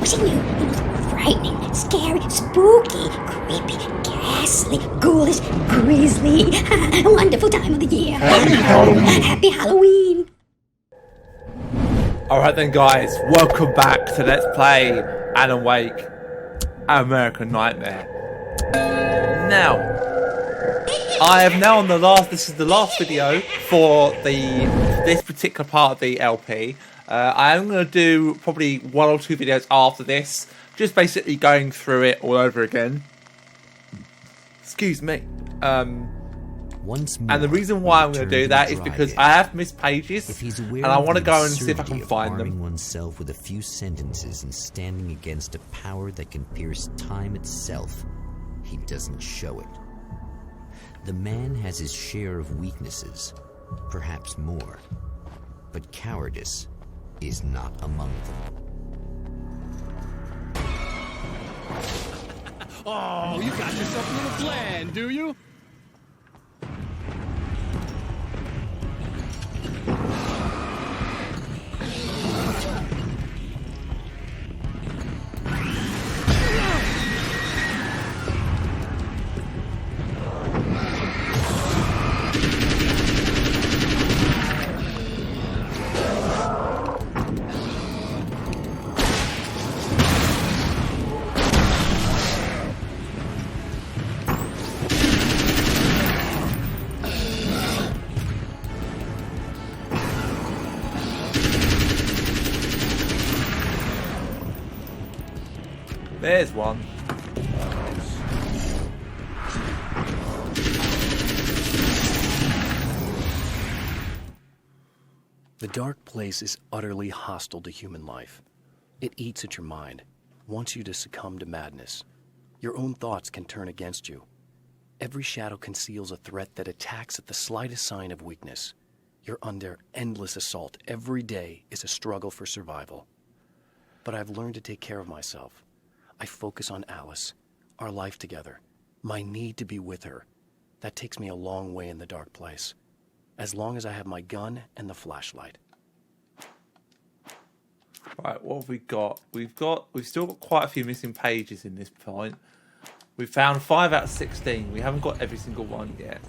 She knew the most frightening, scary, spooky, creepy, ghastly, ghoulish, grisly, wonderful time of the year. Happy Halloween! Alright then guys, welcome back to Let's Play Alan Wake American Nightmare. Now, I have now on this is the last video for this particular part of the LP. I am going to do probably one or two videos after this, just basically going through it all over again. Excuse me. And the reason why I'm going to do that is because I have missed pages, and I want to go and see if I can find them. Oneself with a few sentences and standing against a power that can pierce time itself, he doesn't show it. The man has his share of weaknesses, perhaps more, but cowardice is not among them. Oh, you got yourself a little plan, do you? There's one. The dark place is utterly hostile to human life. It eats at your mind, wants you to succumb to madness. Your own thoughts can turn against you. Every shadow conceals a threat that attacks at the slightest sign of weakness. You're under endless assault. Every day is a struggle for survival. But I've learned to take care of myself. I focus on Alice, our life together, my need to be with her. That takes me a long way in the dark place, as long as I have my gun and the flashlight. Right, what have we got? We've still got quite a few missing pages in this point. We've found 5 out of 16. We haven't got every single one yet.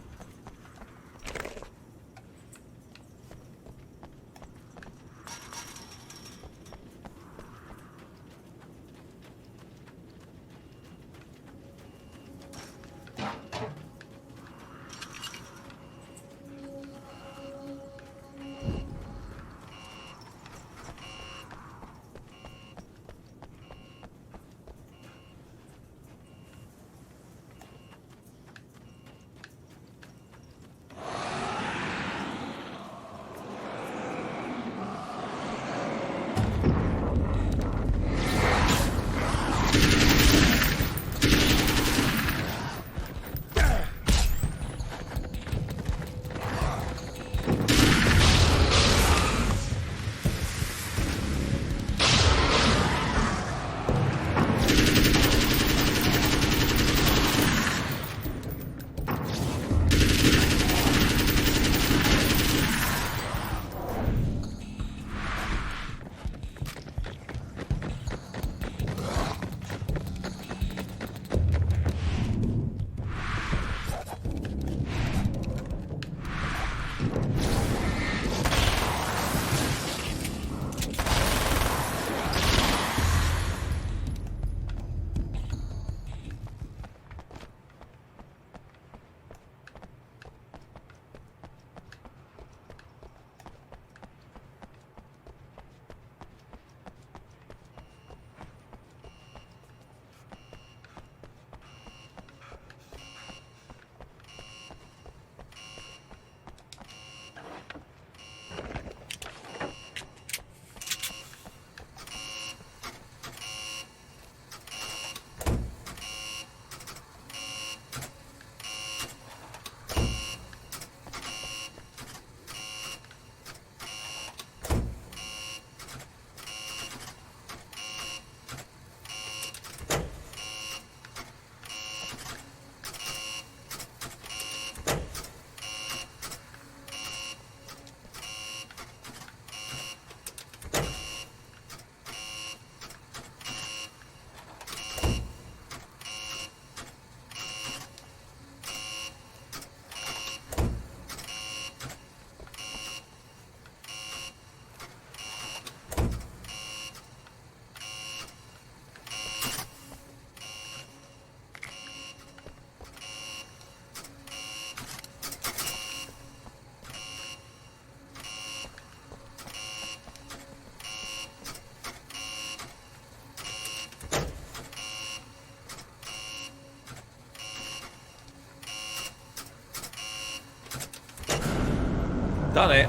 Done it.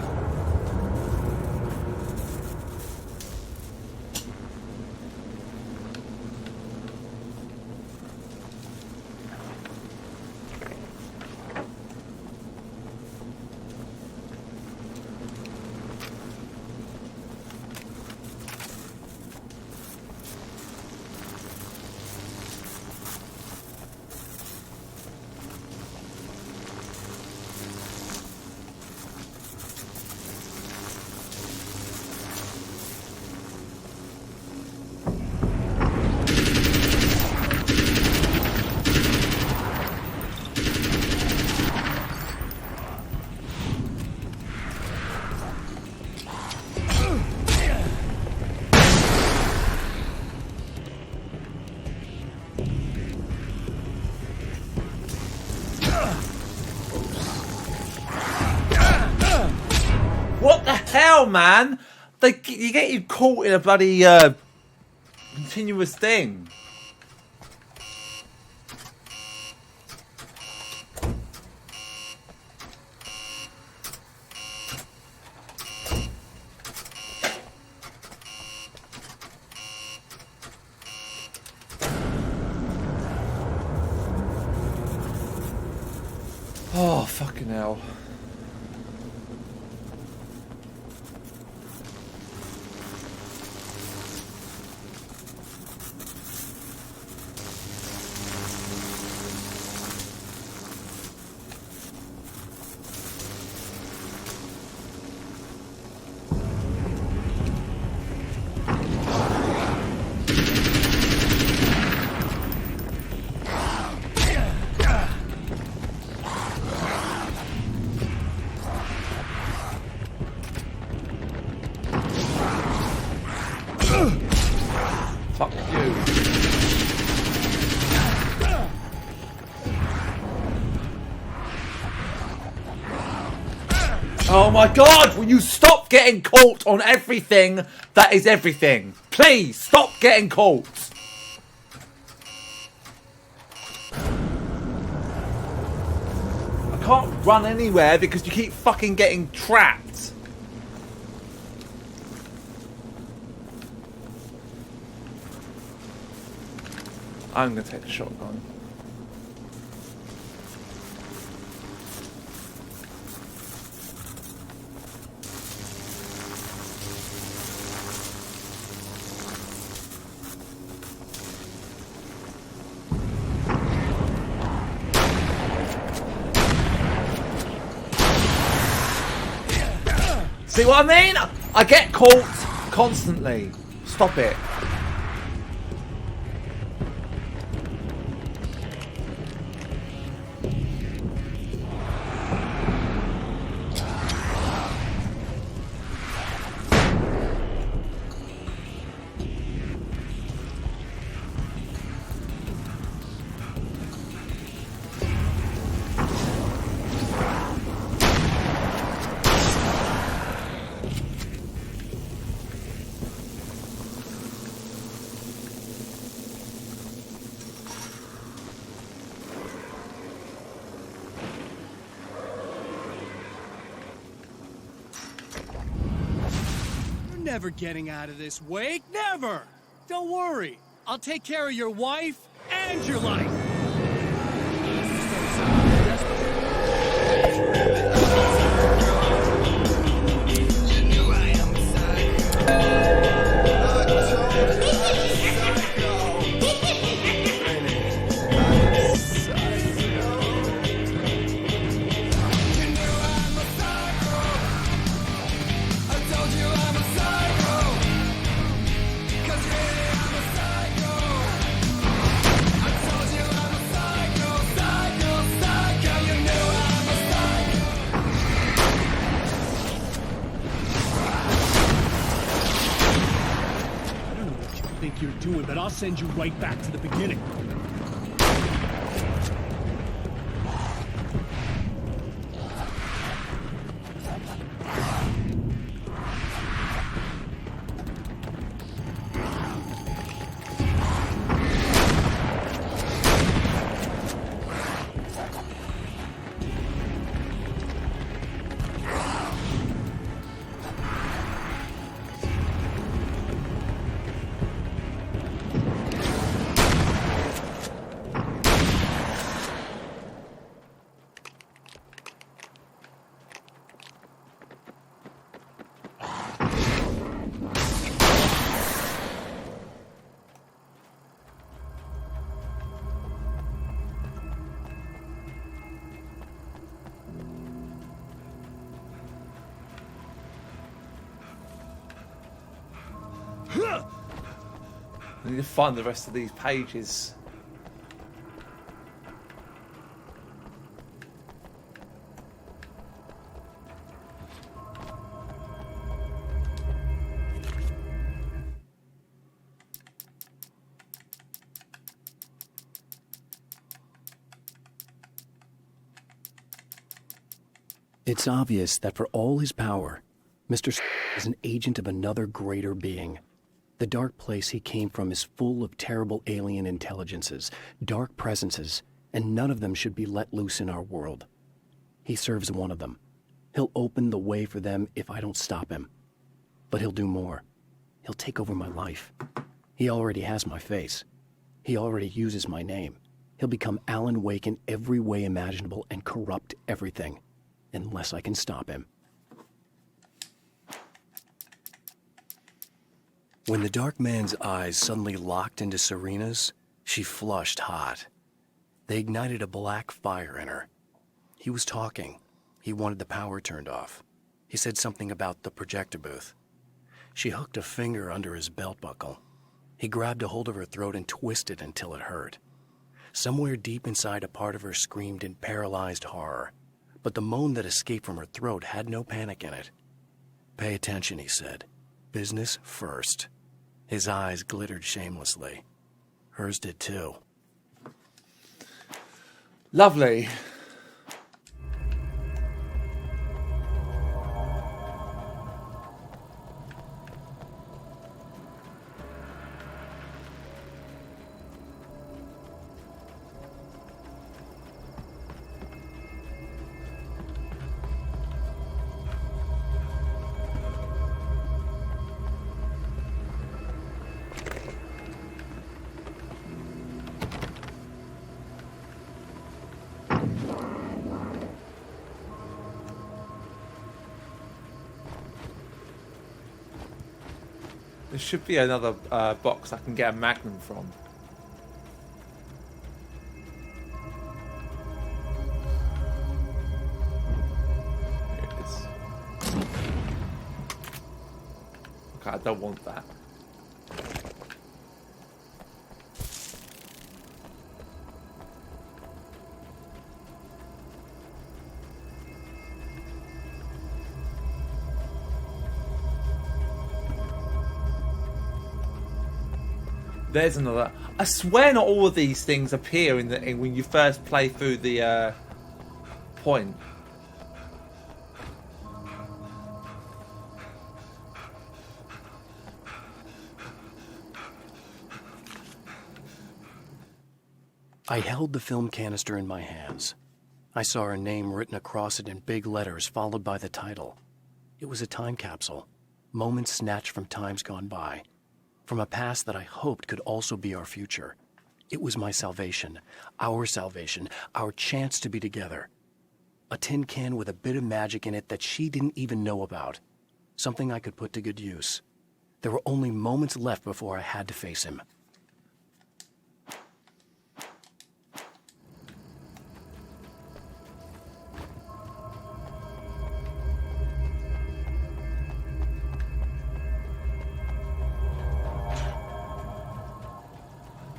What the hell, man? You get you caught in a bloody continuous thing. Oh, fucking hell. Fuck you. Oh my god, will you stop getting caught on everything that is everything? Please, stop getting caught. I can't run anywhere because you keep fucking getting trapped. I'm gonna take the shotgun. See what I mean? I get caught constantly. Stop it. Never getting out of this, Wake. Never! Don't worry. I'll take care of your wife and your life. You're doing, but I'll send you right back to the beginning. I need to find the rest of these pages. It's obvious that for all his power, Mr. is an agent of another greater being. The dark place he came from is full of terrible alien intelligences, dark presences, and none of them should be let loose in our world. He serves one of them. He'll open the way for them if I don't stop him. But he'll do more. He'll take over my life. He already has my face. He already uses my name. He'll become Alan Wake in every way imaginable and corrupt everything. Unless I can stop him. When the dark man's eyes suddenly locked into Serena's, she flushed hot. They ignited a black fire in her. He was talking. He wanted the power turned off. He said something about the projector booth. She hooked a finger under his belt buckle. He grabbed a hold of her throat and twisted until it hurt. Somewhere deep inside, a part of her screamed in paralyzed horror. But the moan that escaped from her throat had no panic in it. "Pay attention," he said. "Business first." His eyes glittered shamelessly. Hers did too. Lovely. There should be another box I can get a magnum from. Here it is. Okay, I don't want that. There's another. I swear not all of these things appear in when you first play through the point. I held the film canister in my hands. I saw her name written across it in big letters, followed by the title. It was a time capsule, moments snatched from times gone by. From a past that I hoped could also be our future. It was my salvation, our chance to be together. A tin can with a bit of magic in it that she didn't even know about. Something I could put to good use. There were only moments left before I had to face him.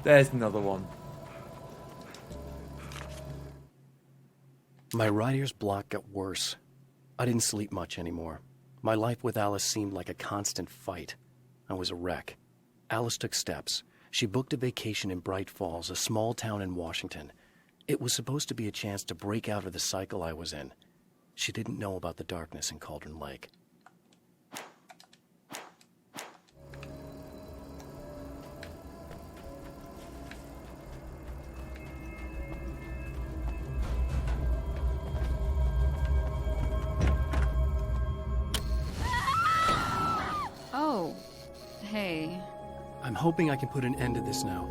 There's another one. My writer's block got worse. I didn't sleep much anymore. My life with Alice seemed like a constant fight. I was a wreck. Alice took steps. She booked a vacation in Bright Falls, a small town in Washington. It was supposed to be a chance to break out of the cycle I was in. She didn't know about the darkness in Cauldron Lake. Oh, hey. I'm hoping I can put an end to this now.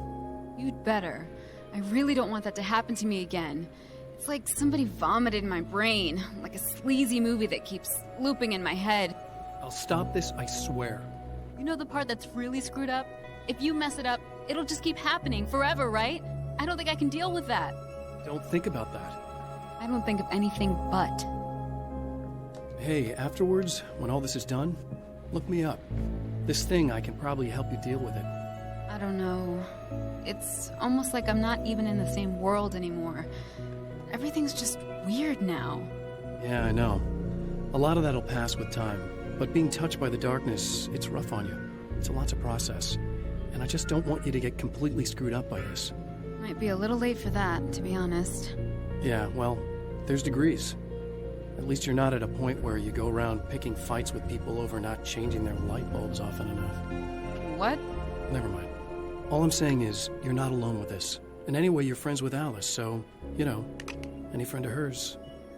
You'd better. I really don't want that to happen to me again. It's like somebody vomited in my brain, like a sleazy movie that keeps looping in my head. I'll stop this, I swear. You know the part that's really screwed up? If you mess it up, it'll just keep happening forever, right? I don't think I can deal with that. Don't think about that. I don't think of anything but. Hey, afterwards, when all this is done, look me up. This thing, I can probably help you deal with it. I don't know. It's almost like I'm not even in the same world anymore. Everything's just weird now. Yeah, I know. A lot of that'll pass with time. But being touched by the darkness, it's rough on you. It's a lot to process. And I just don't want you to get completely screwed up by this. Might be a little late for that, to be honest. Yeah, well, there's degrees. At least you're not at a point where you go around picking fights with people over not changing their light bulbs often enough. What? Never mind. All I'm saying is, you're not alone with this. And anyway, you're friends with Alice, so, you know, any friend of hers.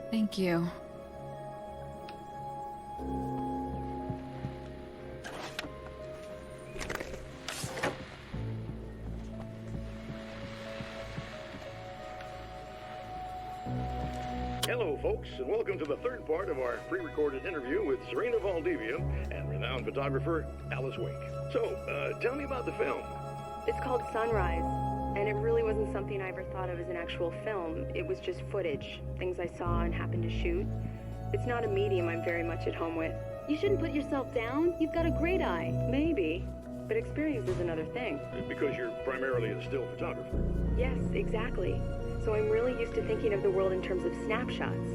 Thank you. Hello, folks, and welcome to the third part of our pre-recorded interview with Serena Valdivia and renowned photographer Alice Wake. So, tell me about the film. It's called Sunrise, and it really wasn't something I ever thought of as an actual film. It was just footage, things I saw and happened to shoot. It's not a medium I'm very much at home with. You shouldn't put yourself down. You've got a great eye. Maybe, but experience is another thing. Because you're primarily a still photographer. Yes, exactly. So I'm really used to thinking of the world in terms of snapshots.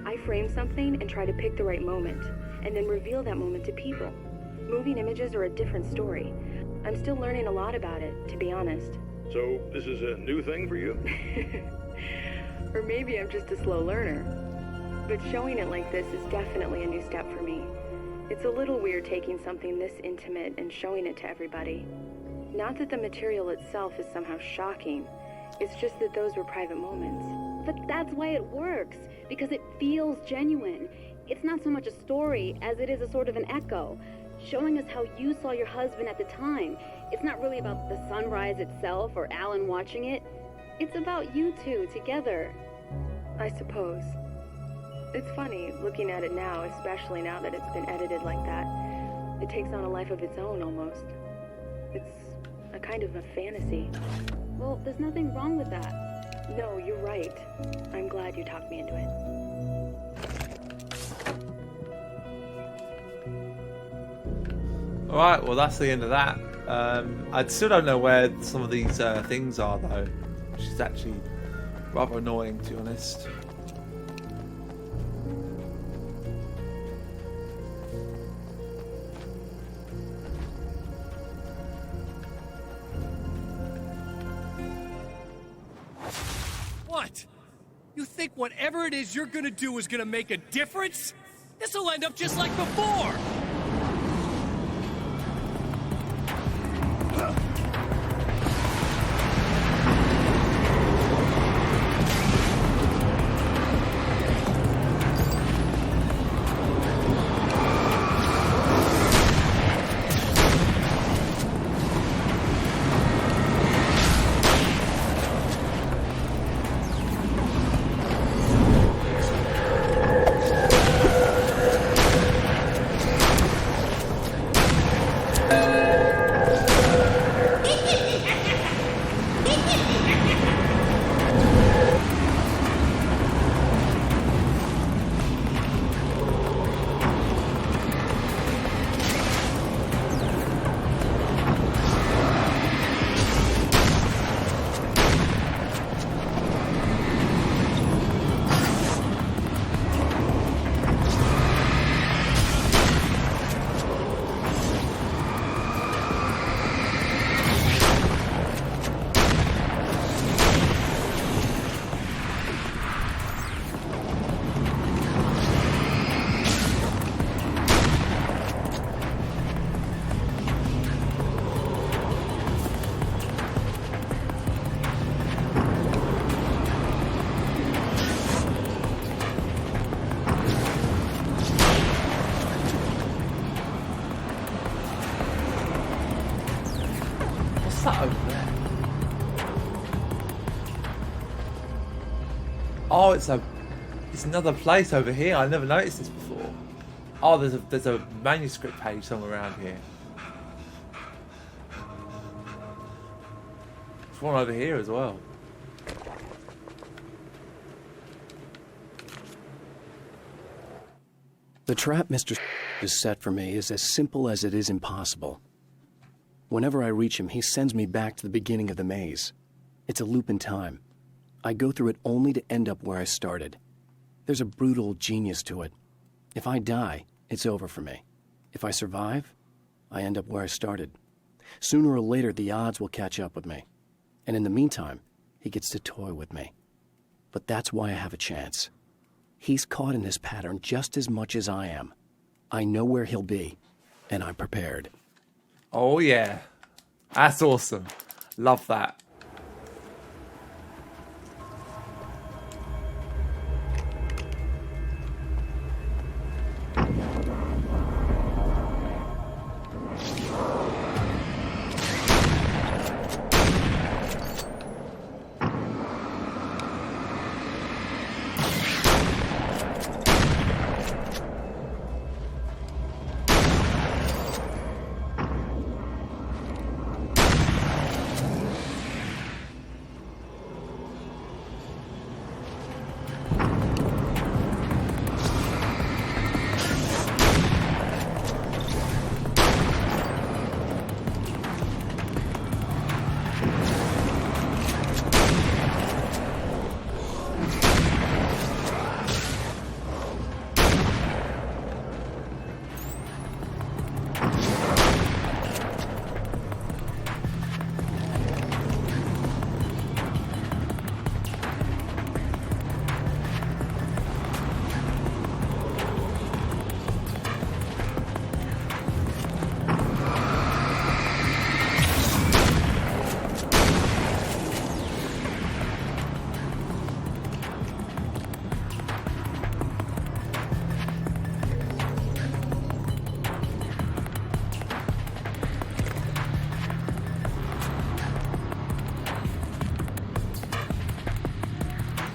I frame something and try to pick the right moment, and then reveal that moment to people. Moving images are a different story. I'm still learning a lot about it, to be honest. So, this is a new thing for you? Or maybe I'm just a slow learner. But showing it like this is definitely a new step for me. It's a little weird taking something this intimate and showing it to everybody. Not that the material itself is somehow shocking. It's just that those were private moments. But that's why it works, because it feels genuine. It's not so much a story as it is a sort of an echo, showing us how you saw your husband at the time. It's not really about the sunrise itself or Alan watching it. It's about you two together. I suppose. It's funny, looking at it now, especially now that it's been edited like that. It takes on a life of its own, almost. It's a kind of a fantasy. Well, there's nothing wrong with that. No, you're right. I'm glad you talked me into it. Alright, well that's the end of that. I still don't know where some of these things are though, which is actually rather annoying to be honest. What? You think whatever it is you're gonna do is gonna make a difference? This'll end up just like before! What's that over there? Oh, it's another place over here. I never noticed this before. Oh, there's a manuscript page somewhere around here. There's one over here as well. The trap Mr. is set for me is as simple as it is impossible. Whenever I reach him, he sends me back to the beginning of the maze. It's a loop in time. I go through it only to end up where I started. There's a brutal genius to it. If I die, it's over for me. If I survive, I end up where I started. Sooner or later, the odds will catch up with me. And in the meantime, he gets to toy with me. But that's why I have a chance. He's caught in this pattern just as much as I am. I know where he'll be, and I'm prepared. Oh yeah, that's awesome. Love that.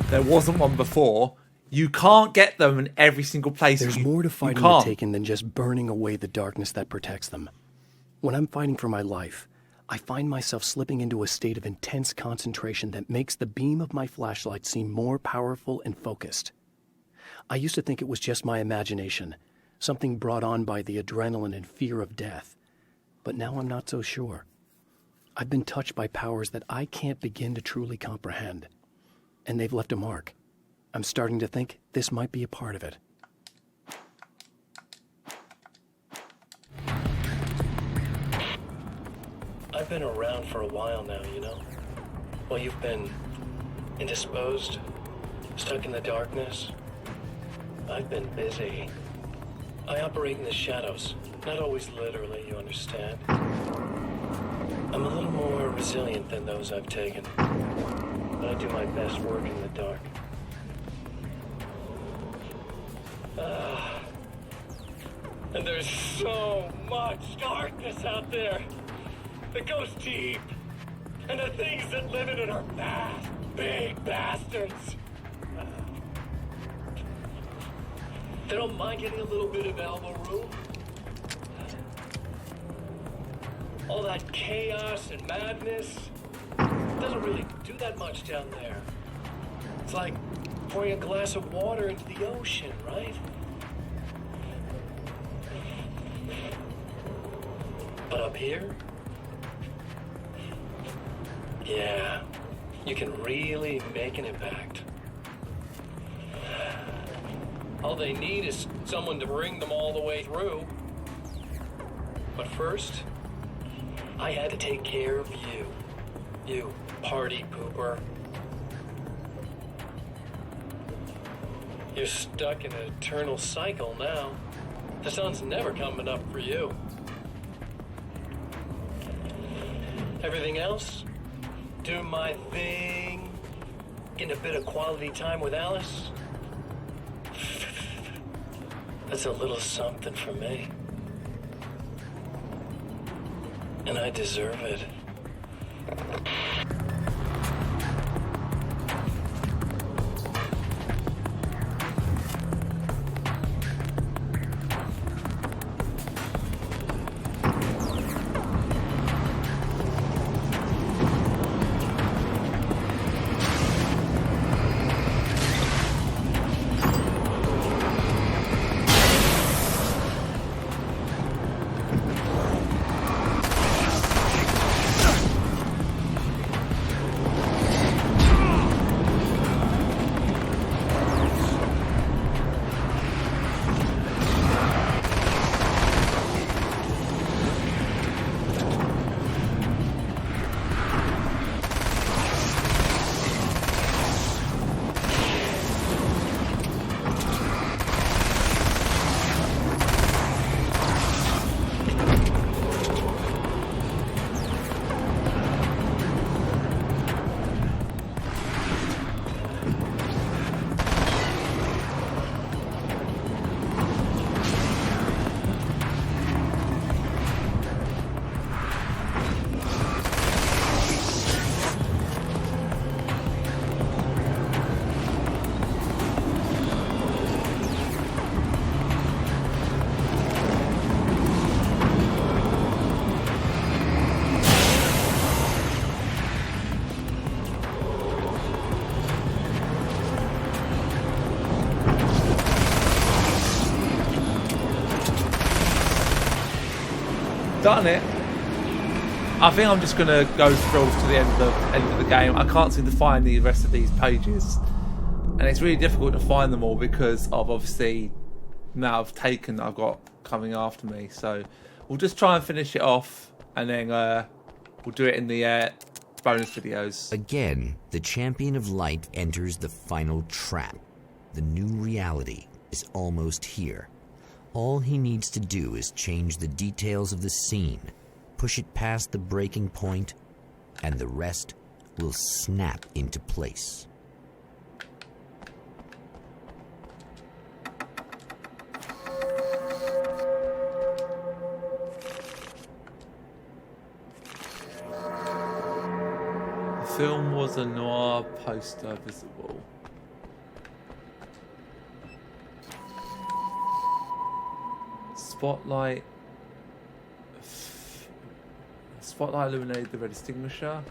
There wasn't one before. You can't get them in every single place. There's more to fighting the Taken than just burning away the darkness that protects them. When I'm fighting for my life, I find myself slipping into a state of intense concentration that makes the beam of my flashlight seem more powerful and focused. I used to think it was just my imagination, something brought on by the adrenaline and fear of death. But now I'm not so sure. I've been touched by powers that I can't begin to truly comprehend. And they've left a mark. I'm starting to think this might be a part of it. I've been around for a while now, you know? Well, you've been indisposed, stuck in the darkness. I've been busy. I operate in the shadows, not always literally, you understand? I'm a little more resilient than those I've taken. But I do my best work in the dark. And there's so much darkness out there that goes deep. And the things that live in it are bad, big bastards. They don't mind getting a little bit of elbow room. All that chaos and madness doesn't really do that much down there. It's like pouring a glass of water into the ocean, right? But up here, yeah, you can really make an impact. All they need is someone to bring them all the way through. But first, I had to take care of you. You party pooper. You're stuck in an eternal cycle now. The sun's never coming up for you. Everything else? Do my thing. Getting a bit of quality time with Alice. That's a little something for me. And I deserve it. done it. I think I'm just gonna go through to the end of the game. I can't seem to find the rest of these pages, and it's really difficult to find them all because of obviously now I've got coming after me. So we'll just try and finish it off, and then we'll do it in the bonus videos. Again, the Champion of Light enters the final trap. The new reality is almost here. All he needs to do is change the details of the scene, push it past the breaking point, and the rest will snap into place. The film was a noir poster visible. Spotlight illuminated the red extinguisher.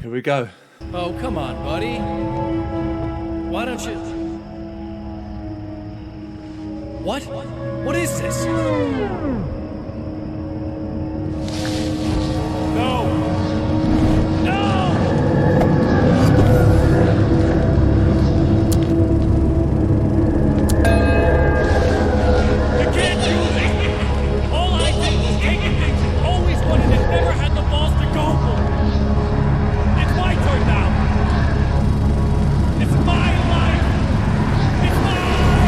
Here we go. Oh, come on, buddy. Why don't you... What? What is this? No! No! You can't do this! All I did was taking things and always wanted and never had the balls to go for it. It's my turn now. It's my life. It's my life.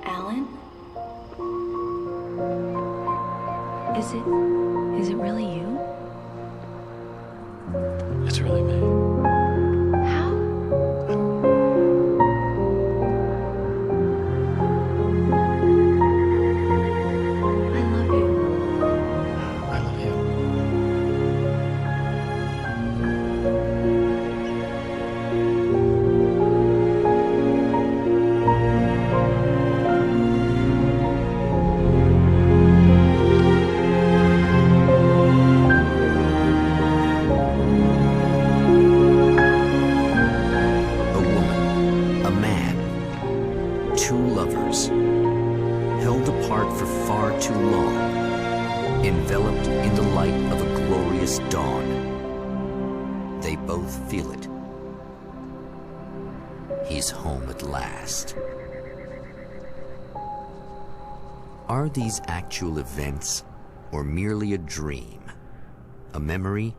Alan? Is it really you? It's really me. How? I love you. I love you. A woman, a man, two lovers, held apart for far too long, enveloped in the light of a glorious dawn. They both feel it. He's home at last. Are these actual events, or merely a dream? A memory,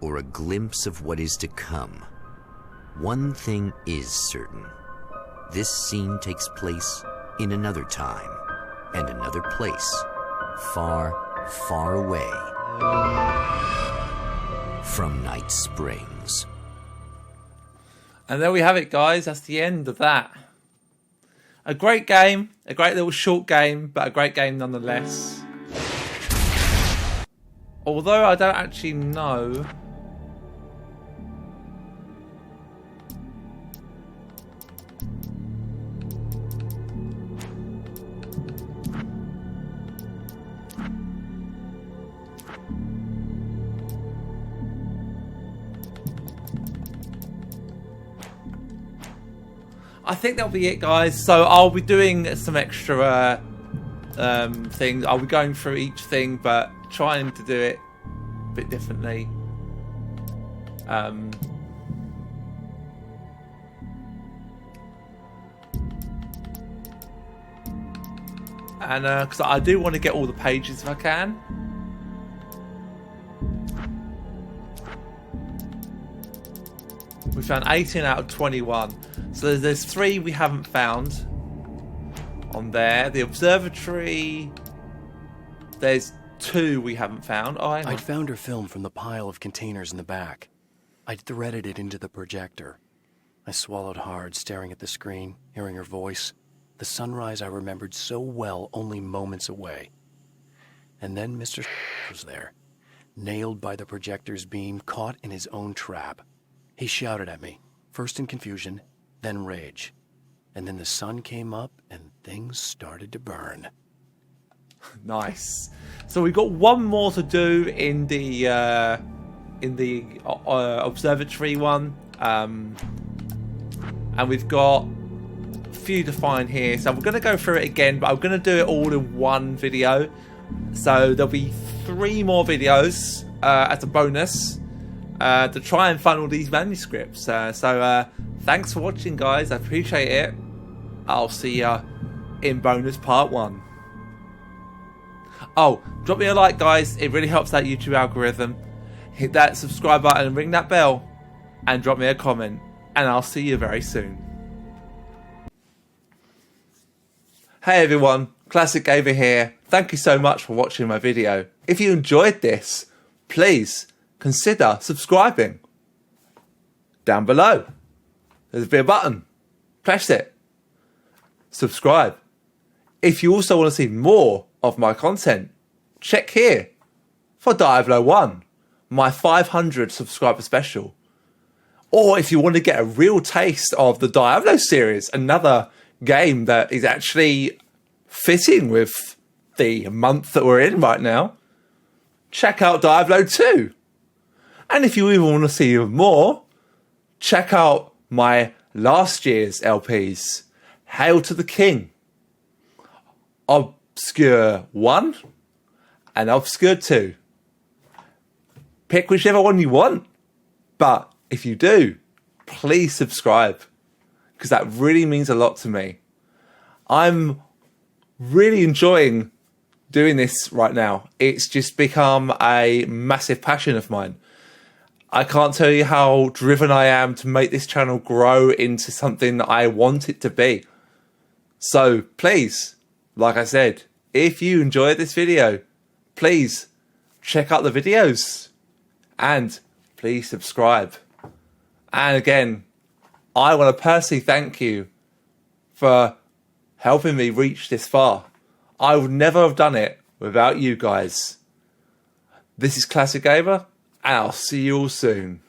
or a glimpse of what is to come? One thing is certain. This scene takes place in another time and another place, far, far away from Night Springs. And there we have it, guys. That's the end of that. A great game. A great little short game, but a great game nonetheless. Although I don't actually know... I think that'll be it, guys. So I'll be doing some extra things. I'll be going through each thing, but trying to do it a bit differently. And because I do want to get all the pages if I can. We found 18 out of 21. So there's 3 we haven't found on there. The observatory, there's 2 we haven't found. Oh, hang on. I'd found her film from the pile of containers in the back. I'd threaded it into the projector. I swallowed hard, staring at the screen, hearing her voice. The sunrise I remembered so well only moments away. And then Mr. was there, nailed by the projector's beam, caught in his own trap. He shouted at me, first in confusion, then rage. And then the sun came up and things started to burn. Nice. So we've got one more to do in the observatory one, and we've got a few to find here. So we're going to go through it again, but I'm going to do it all in one video. So there'll be 3 more videos as a bonus to try and find all these manuscripts. So thanks for watching, guys. I appreciate it. I'll see ya in bonus part 1. Oh, drop me a like, guys. It really helps that YouTube algorithm. Hit that subscribe button and ring that bell. And drop me a comment. And I'll see you very soon. Hey everyone, Classic Gamer here. Thank you so much for watching my video. If you enjoyed this, please consider subscribing. Down below, there's a bit button. Press it. Subscribe. If you also want to see more of my content, check here for Diablo 1, my 500 subscriber special. Or if you want to get a real taste of the Diablo series, another game that is actually fitting with the month that we're in right now, check out Diablo 2. And if you even want to see even more, check out my last year's LPs, Hail to the King, Obscure 1 and Obscure 2. Pick whichever one you want, but if you do, please subscribe, because that really means a lot to me. I'm really enjoying doing this right now. It's just become a massive passion of mine. I can't tell you how driven I am to make this channel grow into something that I want it to be. So please, like I said, if you enjoyed this video, please check out the videos and please subscribe. And again, I want to personally thank you for helping me reach this far. I would never have done it without you guys. This is Classic Gamer, and I'll see you all soon.